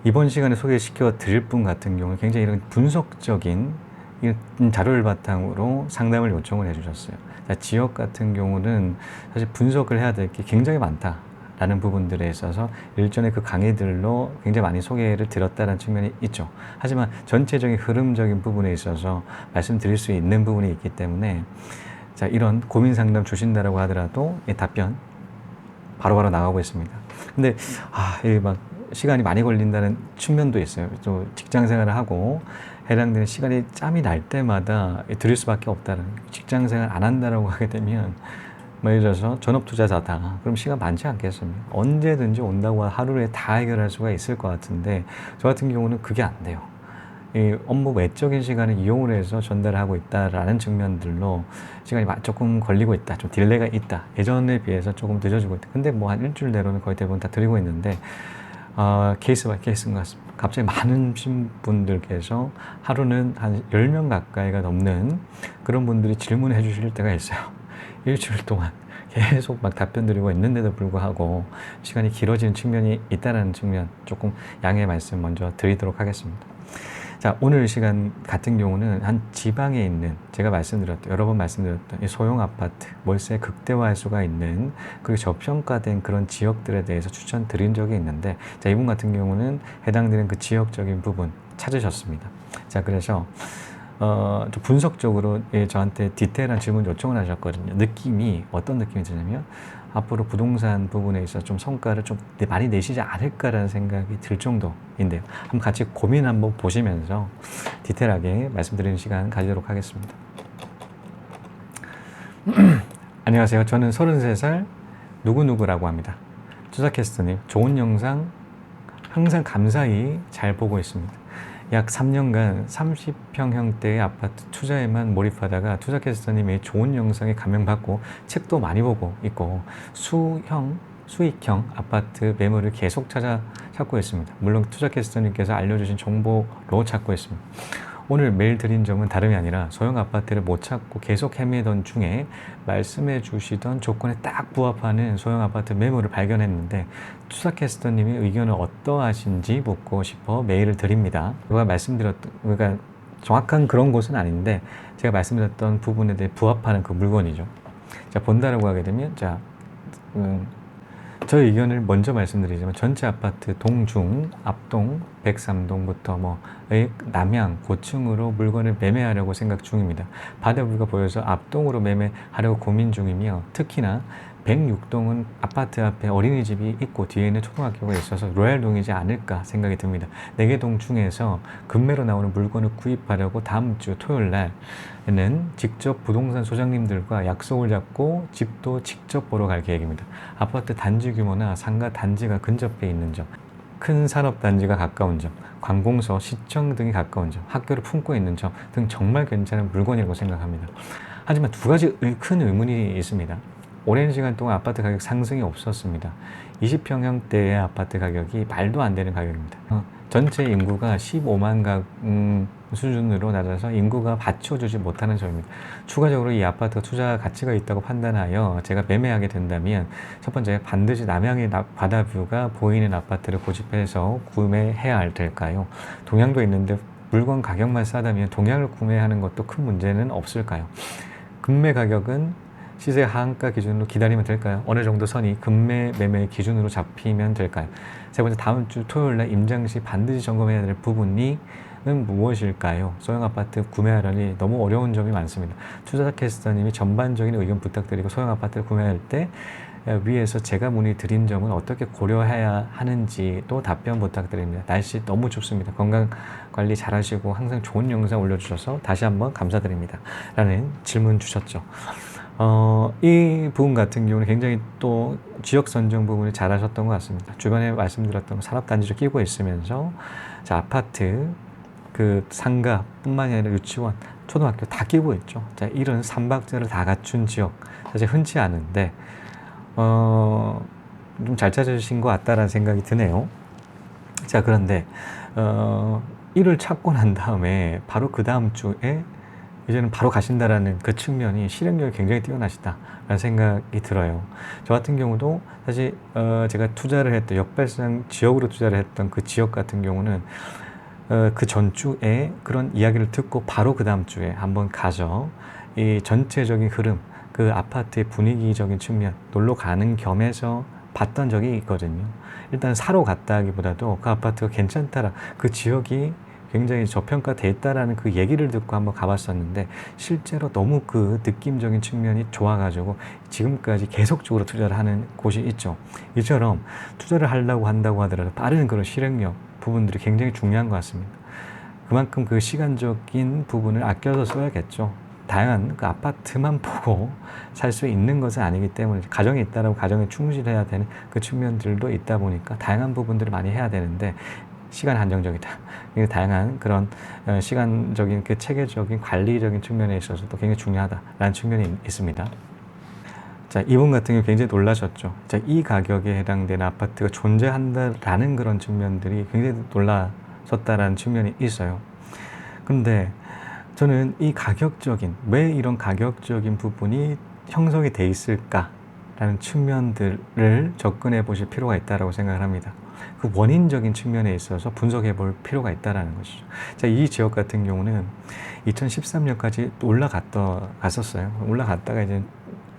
이번 시간에 소개시켜 드릴 분 같은 경우는 굉장히 이런 분석적인 이런 자료를 바탕으로 상담을 요청을 해주셨어요. 자, 지역 같은 경우는 사실 분석을 해야 될 게 굉장히 많다라는 부분들에 있어서 일전에 그 강의들로 굉장히 많이 소개를 드렸다는 측면이 있죠. 하지만 전체적인 흐름적인 부분에 있어서 말씀드릴 수 있는 부분이 있기 때문에 자, 이런 고민 상담 주신다라고 하더라도 이 답변 바로바로 나가고 있습니다. 근데 이게 막 시간이 많이 걸린다는 측면도 있어요. 또 직장 생활을 하고 해당되는 시간이 짬이 날 때마다 드릴 수밖에 없다는, 직장 생활 안 한다라고 하게 되면 예를 들어서 전업 투자자다. 그럼 시간 많지 않겠습니까? 언제든지 온다고 하루에 다 해결할 수가 있을 것 같은데 저 같은 경우는 그게 안 돼요. 이 업무 외적인 시간을 이용을 해서 전달하고 있다라는 측면들로 시간이 조금 걸리고 있다, 좀 딜레이가 있다, 예전에 비해서 조금 늦어지고 있다. 근데 뭐 한 일주일 내로는 거의 대부분 다 드리고 있는데 케이스 바이 케이스인 것 같습니다. 갑자기 많은 분들께서 하루는 한 10명 가까이가 넘는 그런 분들이 질문해 주실 때가 있어요. 일주일 동안 계속 막 답변 드리고 있는데도 불구하고 시간이 길어지는 측면이 있다는 측면, 조금 양해 말씀 먼저 드리도록 하겠습니다. 자, 오늘 시간 같은 경우는 한 지방에 있는, 제가 여러 번 말씀드렸던 이 소형 아파트, 월세 극대화할 수가 있는, 그리고 저평가된 그런 지역들에 대해서 추천드린 적이 있는데, 자, 이분 같은 경우는 해당되는 그 지역적인 부분 찾으셨습니다. 자, 그래서 좀 분석적으로 저한테 디테일한 질문 요청을 하셨거든요. 느낌이 어떤 느낌이 드냐면 앞으로 부동산 부분에 있어서 좀 성과를 좀 많이 내시지 않을까라는 생각이 들 정도인데요. 한번 같이 고민 한번 보시면서 디테일하게 말씀드리는 시간 가지도록 하겠습니다. 안녕하세요. 저는 33살 누구누구라고 합니다. 투자캐스터님, 좋은 영상 항상 감사히 잘 보고 있습니다. 약 3년간 30평형대의 아파트 투자에만 몰입하다가 투자캐스터님의 좋은 영상에 감명받고 책도 많이 보고 있고 수익형 아파트 매물을 계속 찾고 있습니다. 물론 투자캐스터님께서 알려주신 정보로 찾고 있습니다. 오늘 메일 드린 점은 다름이 아니라 소형 아파트를 못 찾고 계속 헤매던 중에 말씀해 주시던 조건에 딱 부합하는 소형 아파트 매물을 발견했는데 투자캐스터님의 의견은 어떠하신지 묻고 싶어 메일을 드립니다. 그러니까 정확한 그런 곳은 아닌데 제가 말씀드렸던 부분에 대해 부합하는 그 물건이죠. 자, 본다라고 하게 되면 저의 의견을 먼저 말씀드리자면 전체 아파트 동중, 앞동, 103동부터 남양, 고층으로 물건을 매매하려고 생각 중입니다. 바다뷰가 보여서 앞동으로 매매하려고 고민 중이며 특히나 106동은 아파트 앞에 어린이집이 있고 뒤에는 초등학교가 있어서 로얄동이지 않을까 생각이 듭니다. 4개 동 중에서 급매로 나오는 물건을 구입하려고 다음 주 토요일 날에는 직접 부동산 소장님들과 약속을 잡고 집도 직접 보러 갈 계획입니다. 아파트 단지 규모나 상가 단지가 근접해 있는 점, 큰 산업단지가 가까운 점, 관공서, 시청 등이 가까운 점, 학교를 품고 있는 점 등 정말 괜찮은 물건이라고 생각합니다. 하지만 두 가지 큰 의문이 있습니다. 오랜 시간 동안 아파트 가격 상승이 없었습니다. 20평형대의 아파트 가격이 말도 안 되는 가격입니다. 전체 인구가 15만 수준으로 낮아서 인구가 받쳐주지 못하는 점입니다. 추가적으로 이 아파트가 투자 가치가 있다고 판단하여 제가 매매하게 된다면 첫 번째, 반드시 남양의 바다뷰가 보이는 아파트를 고집해서 구매해야 될까요? 동양도 있는데 물건 가격만 싸다면 동양을 구매하는 것도 큰 문제는 없을까요? 급매 가격은 시세 하한가 기준으로 기다리면 될까요? 어느 정도 선이 급매 매매 기준으로 잡히면 될까요? 세 번째, 다음 주 토요일 날 임장 시 반드시 점검해야 될 부분이 무엇일까요? 소형 아파트 구매하려니 너무 어려운 점이 많습니다. 투자캐스터님이 전반적인 의견 부탁드리고 소형 아파트를 구매할 때 위에서 제가 문의드린 점은 어떻게 고려해야 하는지 또 답변 부탁드립니다. 날씨 너무 춥습니다. 건강관리 잘하시고 항상 좋은 영상 올려주셔서 다시 한번 감사드립니다. 라는 질문 주셨죠. 이 부분 같은 경우는 굉장히 또 지역 선정 부분을 잘 하셨던 것 같습니다. 주변에 말씀드렸던 산업단지를 끼고 있으면서 자, 아파트, 그 상가 뿐만이 아니라 유치원, 초등학교 다 끼고 있죠. 자, 이런 삼박자를 다 갖춘 지역, 사실 흔치 않은데 좀 잘 찾으신 것 같다라는 생각이 드네요. 자, 그런데 이를 찾고 난 다음에 바로 그 다음 주에 이제는 바로 가신다라는 그 측면이 실행력이 굉장히 뛰어나시다라는 생각이 들어요. 저 같은 경우도 사실 제가 투자를 했던 역발상 지역으로 투자를 했던 그 지역 같은 경우는 그 전주에 그런 이야기를 듣고 바로 그 다음 주에 한번 가서 이 전체적인 흐름, 그 아파트의 분위기적인 측면 놀러 가는 겸해서 봤던 적이 있거든요. 일단 사러 갔다기보다도 그 아파트가 괜찮다라, 그 지역이 굉장히 저평가돼 있다라는 그 얘기를 듣고 한번 가봤었는데 실제로 너무 그 느낌적인 측면이 좋아가지고 지금까지 계속적으로 투자를 하는 곳이 있죠. 이처럼 투자를 하려고 한다고 하더라도 빠른 그런 실행력 부분들이 굉장히 중요한 것 같습니다. 그만큼 그 시간적인 부분을 아껴서 써야겠죠. 다양한 그 아파트만 보고 살 수 있는 것은 아니기 때문에 가정이 있다라고 가정에 충실해야 되는 그 측면들도 있다 보니까 다양한 부분들을 많이 해야 되는데 시간 한정적이다. 다양한 그런 시간적인 그 체계적인 관리적인 측면에 있어서도 굉장히 중요하다라는 측면이 있습니다. 자, 이분 같은 경우 굉장히 놀라셨죠. 자, 이 가격에 해당되는 아파트가 존재한다라는 그런 측면들이 굉장히 놀라셨다라는 측면이 있어요. 그런데 저는 이 가격적인, 왜 이런 가격적인 부분이 형성이 돼 있을까라는 측면들을 접근해 보실 필요가 있다고 생각을 합니다. 그 원인적인 측면에 있어서 분석해 볼 필요가 있다는 것이죠. 자, 이 지역 같은 경우는 2013년까지 갔었어요. 올라갔다가 이제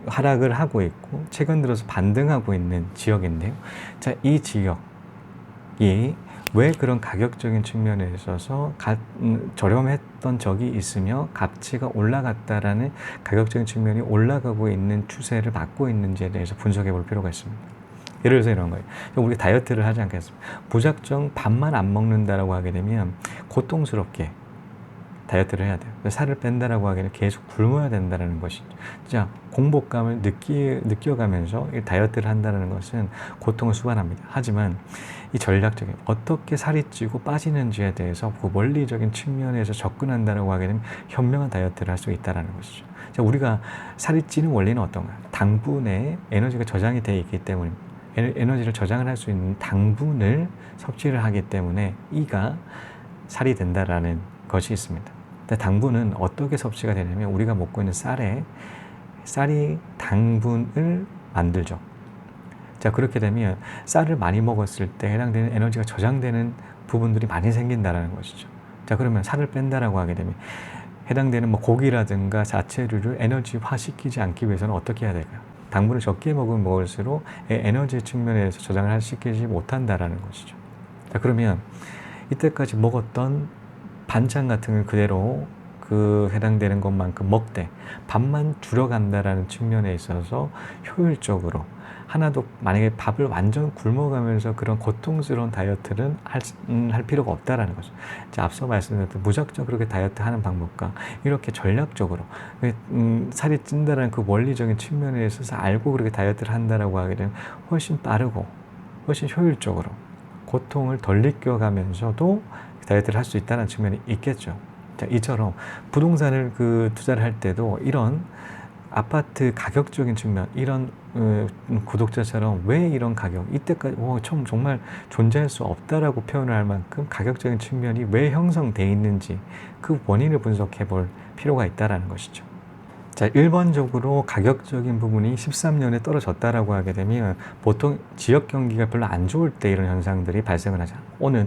하락을 하고 있고 최근 들어서 반등하고 있는 지역인데요. 자, 이 지역이 왜 그런 가격적인 측면에 있어서 저렴했던 적이 있으며 값치가 올라갔다라는 가격적인 측면이 올라가고 있는 추세를 막고 있는지에 대해서 분석해 볼 필요가 있습니다. 예를 들어서 이런 거예요. 우리 다이어트를 하지 않겠습니까? 무작정 밥만 안 먹는다라고 하게 되면 고통스럽게 다이어트를 해야 돼요. 살을 뺀다라고 하기에는 계속 굶어야 된다는 것이죠. 자, 공복감을 느껴가면서 이 다이어트를 한다는 것은 고통을 수반합니다. 하지만 이 전략적인 어떻게 살이 찌고 빠지는지에 대해서 그 원리적인 측면에서 접근한다라고 하게 되면 현명한 다이어트를 할 수 있다는 것이죠. 자, 우리가 살이 찌는 원리는 어떤가요? 당분에 에너지가 저장이 되어 있기 때문에 에너지를 저장을 할 수 있는 당분을 섭취를 하기 때문에 이가 살이 된다라는 것이 있습니다. 당분은 어떻게 섭취가 되냐면 우리가 먹고 있는 쌀이 당분을 만들죠. 자, 그렇게 되면 쌀을 많이 먹었을 때 해당되는 에너지가 저장되는 부분들이 많이 생긴다는 것이죠. 자, 그러면 살을 뺀다라고 하게 되면 해당되는 뭐 고기라든가 자체류를 에너지화 시키지 않기 위해서는 어떻게 해야 될까요? 당분을 적게 먹으면 먹을수록 에너지 측면에서 저장을 시키지 못한다라는 것이죠. 자, 그러면 이때까지 먹었던 반찬 같은 걸 그대로 그 해당되는 것만큼 먹되 밥만 줄여간다라는 측면에 있어서 효율적으로 하나도 만약에 밥을 완전 굶어가면서 그런 고통스러운 다이어트는 할 필요가 없다라는 거죠. 자, 앞서 말씀드렸던 무작정 그렇게 다이어트 하는 방법과 이렇게 전략적으로 살이 찐다라는 그 원리적인 측면에 있어서 알고 그렇게 다이어트를 한다라고 하게 되면 훨씬 빠르고 훨씬 효율적으로 고통을 덜 느껴가면서도 다이어트를 할 수 있다는 측면이 있겠죠. 자, 이처럼 부동산을 투자를 할 때도 이런 아파트 가격적인 측면, 이런 구독자처럼 왜 이런 가격, 이때까지 정말 존재할 수 없다라고 표현을 할 만큼 가격적인 측면이 왜 형성되어 있는지 그 원인을 분석해 볼 필요가 있다는 것이죠. 자, 일반적으로 가격적인 부분이 13년에 떨어졌다라고 하게 되면 보통 지역 경기가 별로 안 좋을 때 이런 현상들이 발생을 하죠.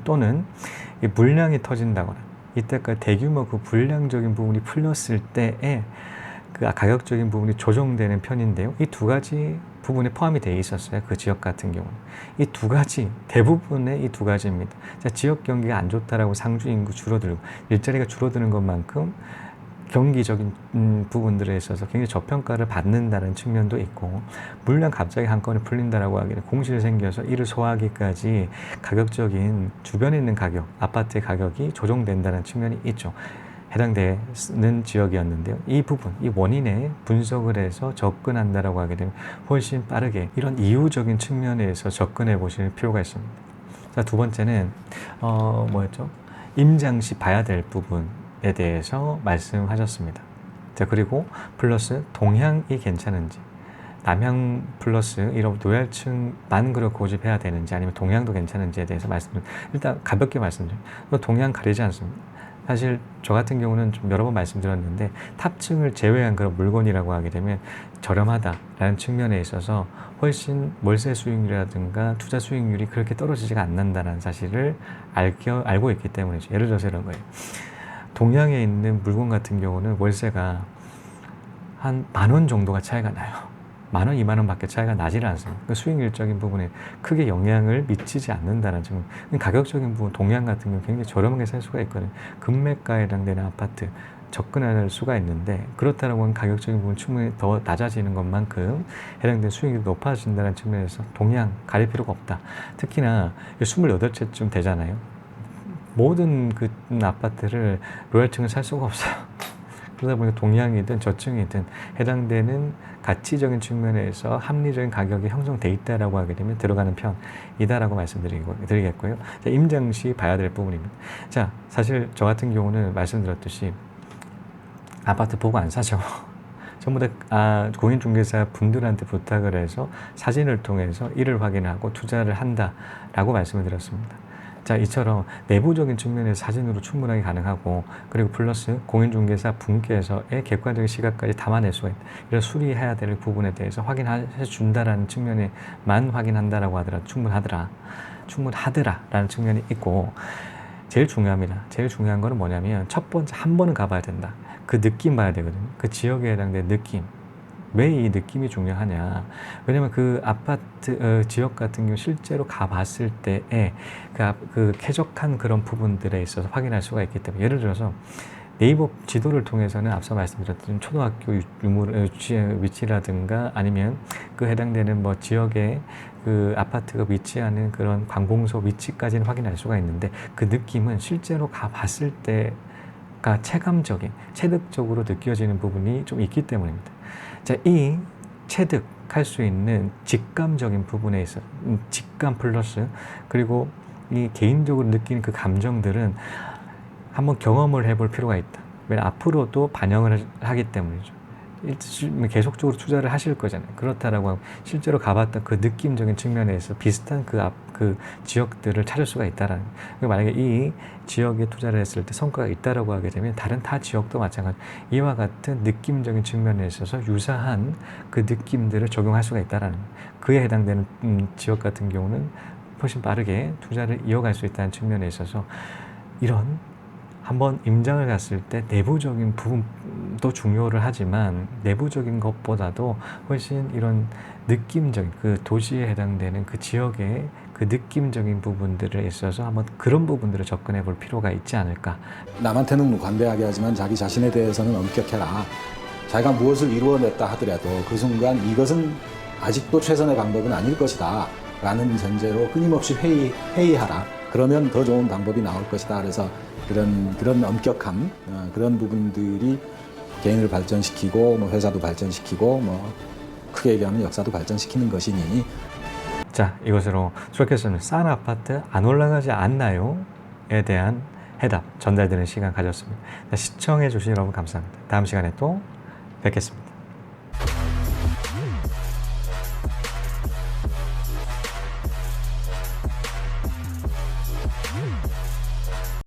또는 이 물량이 터진다거나 이때까지 대규모 그 불량적인 부분이 풀렸을 때에 그 가격적인 부분이 조정되는 편인데요. 이 두 가지 부분에 포함이 되어 있었어요. 그 지역 같은 경우는. 이 두 가지, 대부분의 이 두 가지입니다. 자, 지역 경기가 안 좋다라고 상주 인구 줄어들고 일자리가 줄어드는 것만큼 경기적인 부분들에 있어서 굉장히 저평가를 받는다는 측면도 있고 물량 갑자기 한꺼번에 풀린다라고 하기에는 공실이 생겨서 이를 소화하기까지 가격적인 주변에 있는 가격, 아파트의 가격이 조정된다는 측면이 있죠. 해당되는 지역이었는데요. 이 부분, 이 원인에 분석을 해서 접근한다라고 하게 되면 훨씬 빠르게 이런 이유적인 측면에서 접근해 보실 필요가 있습니다. 자, 두 번째는 뭐였죠? 임장 시 봐야 될 부분에 대해서 말씀하셨습니다. 자, 그리고 플러스 동향이 괜찮은지, 남향 플러스 이런 노열층만 그렇게 고집해야 되는지 아니면 동향도 괜찮은지에 대해서 일단 가볍게 말씀드려요. 동향 가리지 않습니다. 사실 저 같은 경우는 좀 여러 번 말씀드렸는데 탑층을 제외한 그런 물건이라고 하게 되면 저렴하다라는 측면에 있어서 훨씬 월세 수익률이라든가 투자 수익률이 그렇게 떨어지지가 않는다는 사실을 알고 있기 때문이죠. 예를 들어서 이런 거예요. 동양에 있는 물건 같은 경우는 월세가 한 10,000원 정도가 차이가 나요. 10,000원, 20,000원 밖에 차이가 나지를 않습니다. 그 수익률적인 부분에 크게 영향을 미치지 않는다는 점. 가격적인 부분, 동양 같은 경우 굉장히 저렴하게 살 수가 있거든요. 금매가에 해당되는 아파트 접근할 수가 있는데, 그렇다고 하면 가격적인 부분 충분히 더 낮아지는 것만큼 해당되는 수익이 높아진다는 측면에서 동양 가릴 필요가 없다. 특히나 28채쯤 되잖아요. 모든 그 아파트를 로얄층을 살 수가 없어요. 그러다 보니까 동양이든 저층이든 해당되는 가치적인 측면에서 합리적인 가격이 형성돼 있다라고 하게 되면 들어가는 편이다라고 말씀드리겠고요. 자, 임장시 봐야 될 부분입니다. 자, 사실 저 같은 경우는 말씀드렸듯이 아파트 보고 안 사죠. 전부 다 공인중개사 분들한테 부탁을 해서 사진을 통해서 이를 확인하고 투자를 한다라고 말씀을 드렸습니다. 자, 이처럼 내부적인 측면에서 사진으로 충분하게 가능하고, 그리고 플러스 공인중개사 분께서의 객관적인 시각까지 담아낼 수가 있다. 이런 수리해야 될 부분에 대해서 확인해 준다라는 측면에만 확인한다라고 하더라도 충분하더라라는 측면이 있고, 제일 중요합니다. 제일 중요한 거는 뭐냐면 첫 번째 한 번은 가봐야 된다. 그 느낌 봐야 되거든요. 그 지역에 해당되는 느낌. 왜 이 느낌이 중요하냐? 왜냐면 그 아파트 지역 같은 경우 실제로 가봤을 때에 그 쾌적한 그런 부분들에 있어서 확인할 수가 있기 때문에, 예를 들어서 네이버 지도를 통해서는 앞서 말씀드렸던 초등학교 위치라든가 아니면 그 해당되는 뭐 지역에 그 아파트가 위치하는 그런 관공서 위치까지는 확인할 수가 있는데, 그 느낌은 실제로 가봤을 때가 체감적인, 체득적으로 느껴지는 부분이 좀 있기 때문입니다. 자, 이 체득할 수 있는 직감적인 부분에 있어 직감 플러스 그리고 이 개인적으로 느끼는 그 감정들은 한번 경험을 해볼 필요가 있다. 왜냐면 앞으로도 반영을 하기 때문이죠. 계속적으로 투자를 하실 거잖아요. 그렇다라고 하면 실제로 가봤던 그 느낌적인 측면에서 비슷한 그 지역들을 찾을 수가 있다라는. 만약에 이 지역에 투자를 했을 때 성과가 있다라고 하게 되면 다른 타 지역도 마찬가지. 이와 같은 느낌적인 측면에 있어서 유사한 그 느낌들을 적용할 수가 있다라는. 그에 해당되는 지역 같은 경우는 훨씬 빠르게 투자를 이어갈 수 있다는 측면에 있어서 이런 한번 임장을 갔을 때 내부적인 부분도 중요를 하지만 내부적인 것보다도 훨씬 이런 느낌적인 그 도시에 해당되는 그 지역의 그 느낌적인 부분들에 있어서 한번 그런 부분들을 접근해 볼 필요가 있지 않을까. 남한테는 관대하게 하지만 자기 자신에 대해서는 엄격해라. 자기가 무엇을 이루어냈다 하더라도 그 순간 이것은 아직도 최선의 방법은 아닐 것이다 라는 전제로 끊임없이 회의하라. 그러면 더 좋은 방법이 나올 것이다. 그래서 그런 엄격함, 그런 부분들이 개인을 발전시키고 뭐 회사도 발전시키고 뭐 크게 얘기하면 역사도 발전시키는 것이니. 자, 이것으로 수록했습니다. 싼 아파트 안 올라가지 않나요? 에 대한 해답 전달되는 시간 가졌습니다. 시청해 주신 여러분 감사합니다. 다음 시간에 또 뵙겠습니다.